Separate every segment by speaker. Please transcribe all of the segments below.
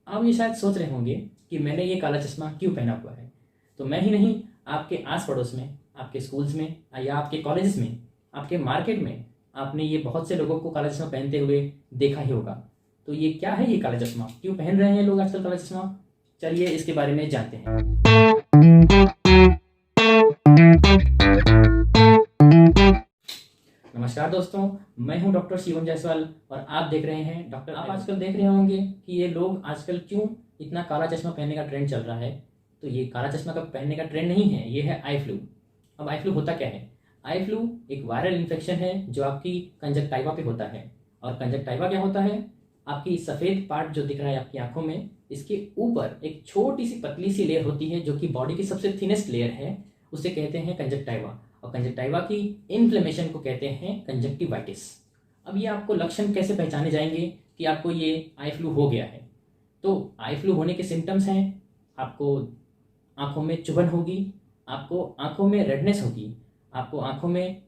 Speaker 1: आप ये शायद सोच रहे होंगे कि मैंने ये काला चश्मा क्यों पहना हुआ है। तो मैं ही नहीं, आपके आस पड़ोस में, आपके स्कूल्स में या आपके कॉलेजेस में, आपके मार्केट में आपने ये बहुत से लोगों को काला चश्मा पहनते हुए देखा ही होगा। तो ये क्या है, ये काला चश्मा क्यों पहन रहे हैं लोग आजकल काला चश्मा? चलिए इसके बारे में जानते हैं। नमस्कार दोस्तों, मैं हूं डॉक्टर शिवम जायसवाल और आप देख रहे हैं डॉक्टर। आप आजकल देख रहे होंगे कि ये लोग आजकल क्यों इतना काला चश्मा पहनने का ट्रेंड चल रहा है। तो ये काला चश्मा का पहनने का ट्रेंड नहीं है, ये है आई फ्लू। अब आई फ्लू होता क्या है? आई फ्लू एक वायरल इन्फेक्शन है जो आपकी कंजक्टाइवा पे होता है। और कंजक्टाइवा क्या होता है? आपकी सफ़ेद पार्ट जो दिख रहा है आपकी आंखों में, इसके ऊपर एक छोटी सी पतली सी लेयर होती है जो कि बॉडी की सबसे थिनेस्ट लेयर है, उसे कहते हैं कंजक्टाइवा। और कंजक्टाइवा की इन्फ्लेमेशन को कहते हैं कंजक्टिवाइटिस। अब ये आपको लक्षण कैसे पहचाने जाएंगे कि आपको ये आई फ्लू हो गया है? तो आई फ्लू होने के सिम्टम्स हैं, आपको आंखों में चुभन होगी, आपको आंखों में रेडनेस होगी, आपको आंखों में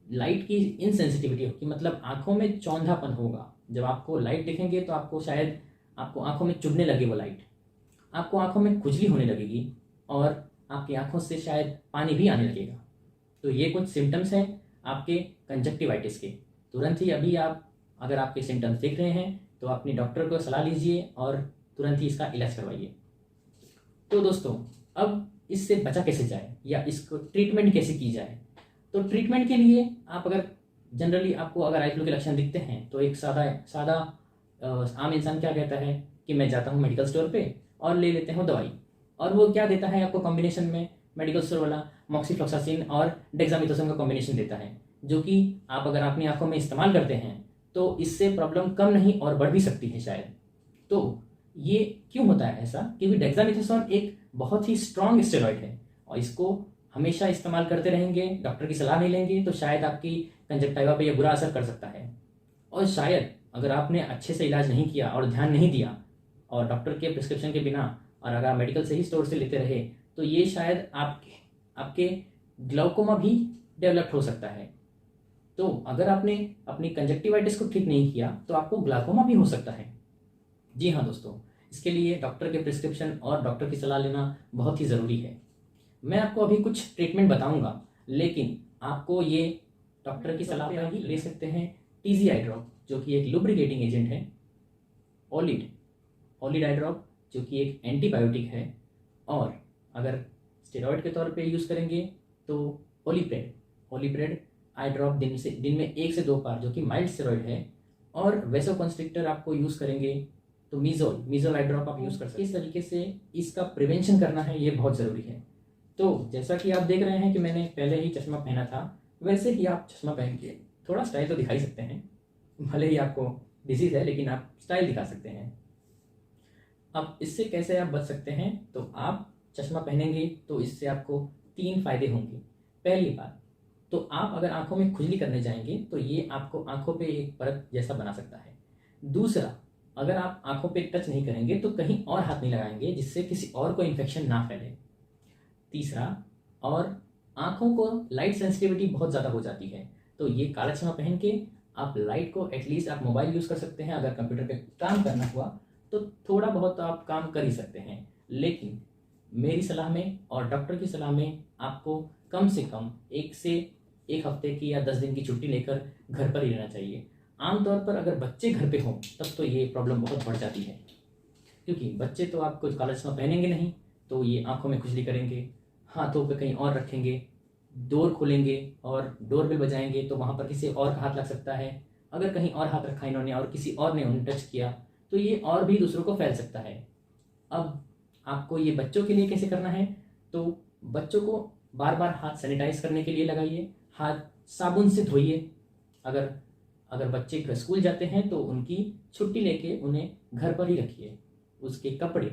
Speaker 1: लाइट की इनसेंसिटिविटी होगी, मतलब आंखों में चौंधापन होगा। जब आपको लाइट दिखेंगे तो आपको शायद आपको आंखों में चुभने लगे वो लाइट, आपको आंखों में खुजली होने लगेगी और आपकी आंखों से शायद पानी भी आने लगेगा। तो ये कुछ सिम्टम्स हैं आपके कंजक्टिवाइटिस के। तुरंत ही अभी आप अगर आपके सिम्टम्स दिख रहे हैं तो अपने डॉक्टर को सलाह लीजिए और तुरंत ही इसका इलाज करवाइए। तो दोस्तों, अब इससे बचा कैसे जाए या इसको ट्रीटमेंट कैसे की जाए? तो ट्रीटमेंट के लिए आप अगर जनरली आपको अगर आई फ्लू के लक्षण दिखते हैं तो एक सादा आम इंसान क्या कहता है कि मैं जाता हूँ मेडिकल स्टोर पे और ले लेते हूँ दवाई। और वो क्या देता है आपको कॉम्बिनेशन में? मेडिकल स्टोर वाला मॉक्सिफ्लोक्सासिन और डेक्सामेथासोन का कॉम्बिनेशन देता है, जो कि आप अगर अपनी आंखों में इस्तेमाल करते हैं तो इससे प्रॉब्लम कम नहीं और बढ़ भी सकती है शायद। तो ये क्यों होता है ऐसा? क्योंकि डेक्सामेथासोन एक बहुत ही स्ट्रॉन्ग स्टेरॉइड है और इसको हमेशा इस्तेमाल करते रहेंगे, डॉक्टर की सलाह नहीं लेंगे तो शायद आपकी कंजक्टाइवा पे यह बुरा असर कर सकता है। और शायद अगर आपने अच्छे से इलाज नहीं किया और ध्यान नहीं दिया और डॉक्टर के प्रिस्क्रिप्शन के बिना और अगर आप मेडिकल से ही स्टोर से लेते रहे तो ये शायद आपके ग्लाउकोमा भी डेवलप हो सकता है। तो अगर आपने अपनी कंजक्टिवाइटिस को ठीक नहीं किया तो आपको ग्लाउकोमा भी हो सकता है। जी हाँ दोस्तों, इसके लिए डॉक्टर के प्रिस्क्रिप्शन और डॉक्टर की सलाह लेना बहुत ही ज़रूरी है। मैं आपको अभी कुछ ट्रीटमेंट बताऊंगा, लेकिन आपको ये डॉक्टर की सलाह पर ही ले सकते हैं। टीजी आई ड्रॉप जो कि एक लुब्रिकेटिंग एजेंट है, ओलिड आई ड्रॉप जो कि एक एंटीबायोटिक है, और अगर स्टेरॉइड के तौर पे यूज़ करेंगे तो ओलिप्रेड आई ड्रॉप दिन में 1 से 2 बार, जो कि माइल्ड स्टेरॉइड है। और वेसोकंस्ट्रिक्टर आपको यूज़ करेंगे तो मीजोल आई ड्रॉप आप यूज़ कर सकते हैं। इस तरीके से इसका प्रिवेंशन करना है, ये बहुत ज़रूरी है। तो जैसा कि आप देख रहे हैं कि मैंने पहले ही चश्मा पहना था, वैसे ही आप चश्मा पहन के थोड़ा स्टाइल तो दिखा ही सकते हैं। भले ही आपको डिजीज़ है लेकिन आप स्टाइल दिखा सकते हैं। अब इससे कैसे आप बच सकते हैं? तो आप चश्मा पहनेंगे तो इससे आपको 3 फायदे होंगे। पहली बात तो आप अगर आंखों में खुजली करने जाएंगे तो ये आपको आंखों पे एक परत जैसा बना सकता है। दूसरा, अगर आप आंखों पे टच नहीं करेंगे तो कहीं और हाथ नहीं लगाएंगे जिससे किसी और को इन्फेक्शन ना फैले। तीसरा, और आंखों को लाइट सेंसिटिविटी बहुत ज़्यादा हो जाती है, तो ये काला चश्मा पहन के आप लाइट को एटलीस्ट आप मोबाइल यूज़ कर सकते हैं। अगर कंप्यूटर पे काम करना हुआ तो थोड़ा बहुत आप काम कर ही सकते हैं, लेकिन मेरी सलाह में और डॉक्टर की सलाह में आपको कम से कम 1 हफ्ते की या 10 दिन की छुट्टी लेकर घर पर ही रहना चाहिए। आमतौर पर अगर बच्चे घर पे हों तब तो ये प्रॉब्लम बहुत बढ़ जाती है, क्योंकि बच्चे तो आपको काला चश्मा पहनेंगे नहीं तो ये आंखों में खुजली करेंगे, हाथों पे कहीं और रखेंगे, डोर खोलेंगे और डोर बेल बजाएंगे तो वहाँ पर किसी और का हाथ लग सकता है। अगर कहीं और हाथ रखा इन्होंने और किसी और ने उन्हें टच किया तो ये और भी दूसरों को फैल सकता है। अब आपको ये बच्चों के लिए कैसे करना है? तो बच्चों को बार बार हाथ सैनिटाइज करने के लिए लगाइए, हाथ साबुन से धोइए। अगर बच्चे स्कूल जाते हैं तो उनकी छुट्टी लेके उन्हें घर पर ही रखिए, उसके कपड़े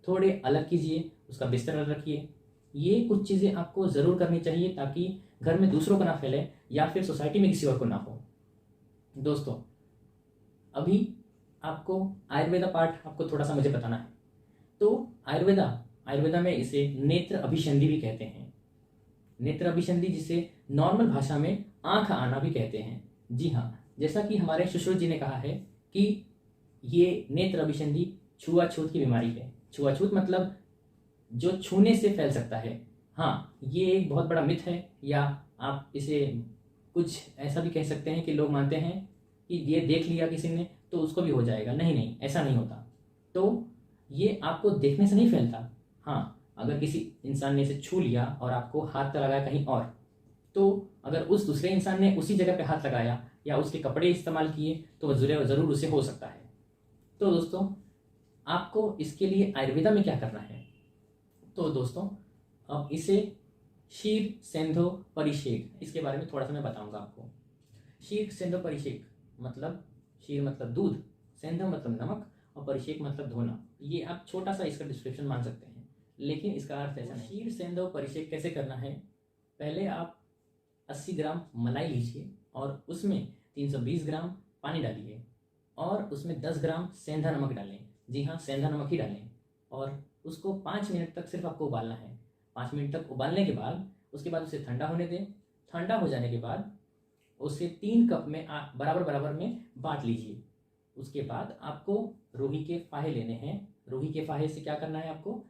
Speaker 1: थोड़े अलग कीजिए, उसका बिस्तर अलग रखिए। ये कुछ चीज़ें आपको ज़रूर करनी चाहिए ताकि घर में दूसरों को ना फैले या फिर सोसाइटी में किसी और को ना हो। दोस्तों, अभी आपको आयुर्वेदा पार्ट आपको थोड़ा सा मुझे बताना है। तो आयुर्वेदा में इसे नेत्र अभिसंधि भी कहते हैं। नेत्र अभिसंधि जिसे नॉर्मल भाषा में आंख आना भी कहते हैं। जी हाँ, जैसा कि हमारे सुश्रुत जी ने कहा है कि ये नेत्र अभिसंधि छुआछूत की बीमारी है। छुआछूत मतलब जो छूने से फैल सकता है। हाँ, ये एक बहुत बड़ा मिथ है, या आप इसे कुछ ऐसा भी कह सकते हैं कि लोग मानते हैं कि ये देख लिया किसी ने तो उसको भी हो जाएगा। नहीं नहीं, ऐसा नहीं होता। तो ये आपको देखने से नहीं फैलता। हाँ, अगर किसी इंसान ने इसे छू लिया और आपको हाथ लगाया कहीं और, तो अगर उस दूसरे इंसान ने उसी जगह पे हाथ लगाया या उसके कपड़े इस्तेमाल किए तो वह ज़रूर उसे हो सकता है। तो दोस्तों, आपको इसके लिए आयुर्वेदा में क्या करना है? तो दोस्तों, अब इसे शीर सेंधो परिषेक, इसके बारे में थोड़ा सा मैं बताऊंगा आपको। शीर सेंधो परिषेक मतलब, शीर मतलब दूध, सेंधो मतलब नमक, और परिषेक मतलब धोना। ये आप छोटा सा इसका डिस्क्रिप्शन मान सकते हैं, लेकिन इसका अर्थ ऐसा नहीं। शीर सेंधो परिषेक कैसे करना है? पहले आप 80 ग्राम मलाई लीजिए और उसमें 320 ग्राम पानी डालिए और उसमें 10 ग्राम सेंधा नमक डालें। जी हाँ, सेंधा नमक ही डालें, और उसको 5 मिनट तक सिर्फ आपको उबालना है। 5 मिनट तक उबालने के बाद उसके बाद उसे ठंडा होने दें। ठंडा हो जाने के बाद उसे 3 कप में बराबर बराबर में बांट लीजिए। उसके बाद आपको रूही के फाहे लेने हैं। रूही के फाहे से क्या करना है? आपको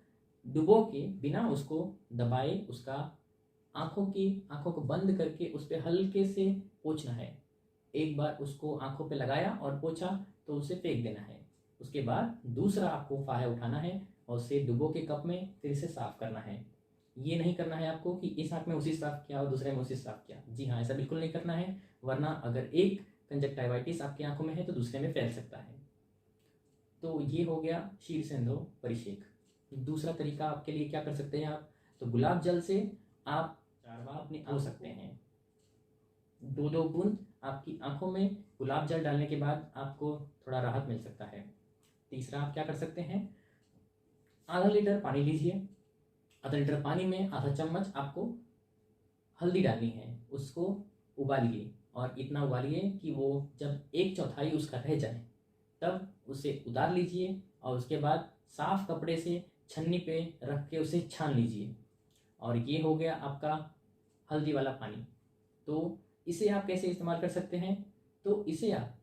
Speaker 1: डुबो के बिना उसको दबाए उसका आंखों को बंद करके उस पर हल्के से पोंछना है। एक बार उसको आंखों पे लगाया और पोंछा तो उसे फेंक देना है। उसके बाद दूसरा आपको फाहा उठाना है और उसे डुबो के कप में फिर से साफ करना है। ये नहीं करना है आपको कि इस आंख में उसी साफ किया और दूसरे में उसी साफ किया। जी हाँ, ऐसा बिल्कुल नहीं करना है, वरना अगर एक कंजक्टाइवाइटिस आपकी आंखों में है तो दूसरे में फैल सकता है। तो ये हो गया शीर सेंधो परिषेक। दूसरा तरीका आपके लिए क्या कर सकते हैं आप? तो गुलाब जल से आप 4 बार अपनी धो सकते हैं। 2-2 बूंद आपकी आंखों में गुलाब जल डालने के बाद आपको थोड़ा राहत मिल सकता है। तीसरा आप क्या कर सकते हैं? आधा लीटर पानी लीजिए। आधा लीटर पानी में आधा चम्मच आपको हल्दी डालनी है। उसको उबालिए और इतना उबालिए कि वो जब 1/4 उसका रह जाए तब उसे उतार लीजिए और उसके बाद साफ कपड़े से छन्नी पे रख के उसे छान लीजिए। और ये हो गया आपका हल्दी वाला पानी। तो इसे आप कैसे इस्तेमाल कर सकते हैं? तो इसे आप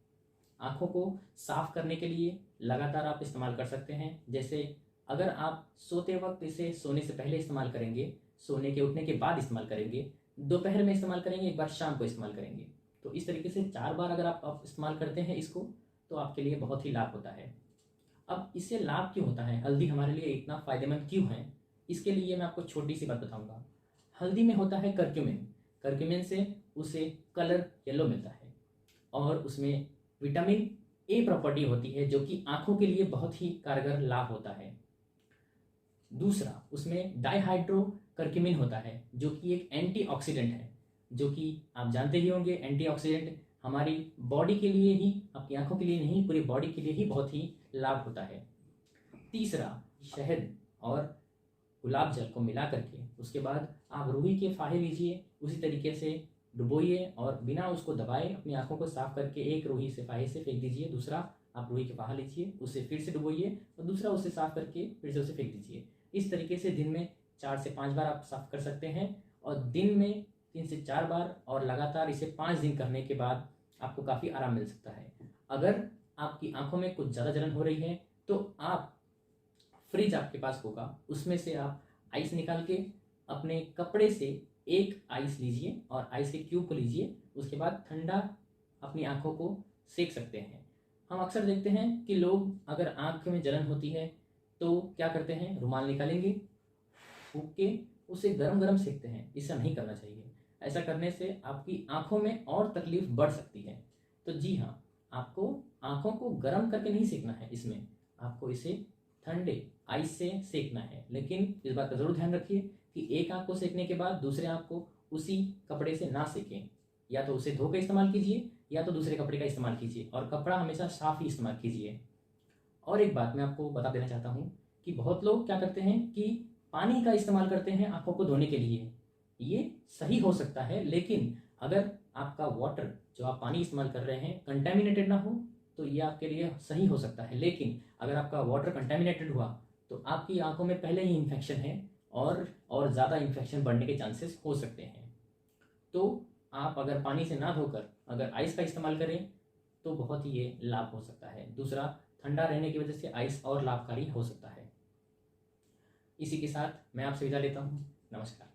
Speaker 1: आँखों को साफ करने के लिए लगातार आप इस्तेमाल कर सकते हैं। जैसे अगर आप सोते वक्त इसे सोने से पहले इस्तेमाल करेंगे, सोने के उठने के बाद इस्तेमाल करेंगे, दोपहर में इस्तेमाल करेंगे, एक बार शाम को इस्तेमाल करेंगे, तो इस तरीके से 4 बार अगर आप इस्तेमाल करते हैं इसको, तो आपके लिए बहुत ही लाभ होता है। अब इससे लाभ क्यों होता है? हल्दी हमारे लिए इतना फ़ायदेमंद क्यों है? इसके लिए मैं आपको छोटी सी बात बताऊंगा। हल्दी में होता है करक्यूमिन। करक्यूमिन से उसे कलर येलो मिलता है और उसमें विटामिन ए प्रॉपर्टी होती है जो कि आंखों के लिए बहुत ही कारगर लाभ होता है। दूसरा, उसमें डाइहाइड्रो करक्यूमिन होता है जो कि एक एंटीऑक्सीडेंट है, जो कि आप जानते ही होंगे एंटीऑक्सीडेंट हमारी बॉडी के लिए ही, आपकी आंखों के लिए नहीं, पूरी बॉडी के लिए ही बहुत ही लाभ होता है। तीसरा, शहद और गुलाब जल को मिला करके उसके बाद आप रूही के फाहे लीजिए, उसी तरीके से डुबोइए और बिना उसको दबाए अपनी आंखों को साफ करके एक रूही से फाहे से फेंक दीजिए। दूसरा, आप रूही के फाहा लीजिए, उसे फिर से डुबोइए और दूसरा उसे साफ करके फिर से उसे फेंक दीजिए। इस तरीके से दिन में 4 से 5 बार आप साफ कर सकते हैं और दिन में 3 से 4 बार, और लगातार इसे 5 दिन करने के बाद आपको काफ़ी आराम मिल सकता है। अगर आपकी आंखों में कुछ ज़्यादा जलन हो रही है तो आप फ्रिज आपके पास होगा, उसमें से आप आइस निकाल के अपने कपड़े से एक आइस लीजिए और आइस के क्यूब को लीजिए। उसके बाद ठंडा अपनी आंखों को सेक सकते हैं। हम अक्सर देखते हैं कि लोग अगर आंख में जलन होती है तो क्या करते हैं? रुमाल निकालेंगे, फूंक के उसे गरम गरम सेकते हैं। ऐसा नहीं करना चाहिए। ऐसा करने से आपकी आंखों में और तकलीफ बढ़ सकती है। तो जी हाँ, आपको आंखों को गर्म करके नहीं सेकना है, इसमें आपको इसे ठंडे आइस से सेकना है। लेकिन इस बात का जरूर ध्यान रखिए कि एक आंख को सेकने के बाद दूसरे आंख को उसी कपड़े से ना सेकें। या तो उसे धो के इस्तेमाल कीजिए या तो दूसरे कपड़े का इस्तेमाल कीजिए, और कपड़ा हमेशा साफ ही इस्तेमाल कीजिए। और एक बात मैं आपको बता देना चाहता हूँ कि बहुत लोग क्या करते हैं कि पानी का इस्तेमाल करते हैं आंखों को धोने के लिए। ये सही हो सकता है, लेकिन अगर आपका वाटर जो आप पानी इस्तेमाल कर रहे हैं कंटेमिनेटेड ना हो तो ये आपके लिए सही हो सकता है। लेकिन अगर आपका वाटर कंटेमिनेटेड हुआ तो आपकी आंखों में पहले ही इन्फेक्शन है और ज़्यादा इन्फेक्शन बढ़ने के चांसेस हो सकते हैं। तो आप अगर पानी से ना धोकर अगर आइस का इस्तेमाल करें तो बहुत ही ये लाभ हो सकता है। दूसरा, ठंडा रहने की वजह से आइस और लाभकारी हो सकता है। इसी के साथ मैं आपसे विदा लेता हूँ। नमस्कार।